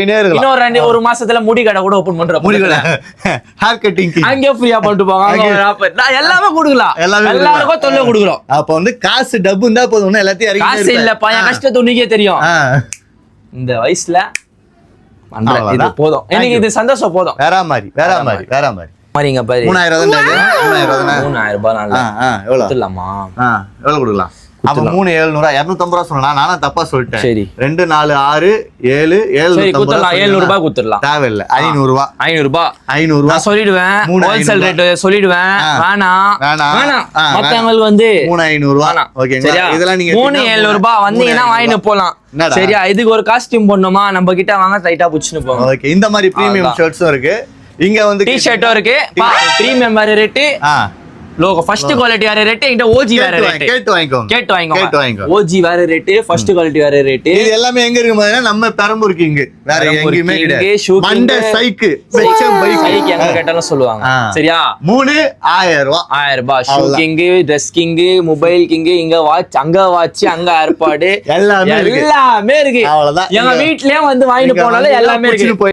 இன்னும் ஒரு மாசத்துல முடி கடை கூட ஓபன் பண்றோம். முடி கடை, ஹேர் கட்டிங் அங்கே ஃப்ரீயா பண்ணிட்டு போவாங்க. எல்லாமே கொடுக்கலாம், எல்லாருக்கும் தொல்லை கொடுக்குறோம். அப்ப வந்து காசு டப்பு இருந்தா போதும், எல்லாத்தையும் காசு இல்லப்பா, என் கஷ்டத்தை உனக்கே தெரியும். இந்த வயசுல இது போதும் எனக்கு, இது சந்தோஷம் போதும். வேற மாதிரி மாதிரிங்க பாரு. 3000 ரூபாய் எவ்வளவு கொடுக்கலாம்? அப்ப 3700 250 ரூபா சொன்னா நானா தப்பா சொல்லிட்டேன். சரி, 2 4 6 7 700 ரூபாய் கொடுத்துடலாம். தேவையில்லை, 500 ரூபாய் நான் சொல்லிடுவேன், ஹோல்சேல் ரேட் சொல்லிடுவேன். வேணாம் மத்தவங்களுக்கு வந்து 3500 ரூபாய். ஓகேங்களா? இதெல்லாம் நீங்க 3700 ரூபாய் வந்தீங்கன்னா வாங்கிட்டு போலாம். சரியா? இதுக்கு ஒரு காஸ்டியூம் போடணுமா, நம்ம கிட்ட வாங்க, டைட்டா புடிச்சுன்னு போங்க. ஓகே, இந்த மாதிரி பிரீமியம் ஷர்ட்ஸும் இருக்கு. இங்க வந்து டி-ஷர்ட்டும் இருக்கு. பிரீமியம் வேற ரேட், லோகோ ஃபர்ஸ்ட் குவாலிட்டி வேற ரேட், எங்க ஓஜி வேற ரேட். கேட்டு வாங்கிக்கோங்க. ஓஜி வேற ரேட், ஃபர்ஸ்ட் குவாலிட்டி வேற ரேட். இது எல்லாமே எங்க இருக்கு பாத்தீங்கன்னா நம்ம பெரம்பூர் கிங், வேற எங்கயுமே கிடையாது. மண்டே சைக்கு பைக் எங்க கேட்டாலும் சொல்லுவாங்க. சரியா? 3000 ரூபாய் shoe king, dress king, mobile king, இங்க வாட்ச், அங்க வாட்ச், அங்க ஏற்பாடு, எல்லாமே இருக்கு. அவ்வளவுதான். எங்க வீட்லயே வந்து வாங்கிட்டு போனாலும் எல்லாமே இருக்கு.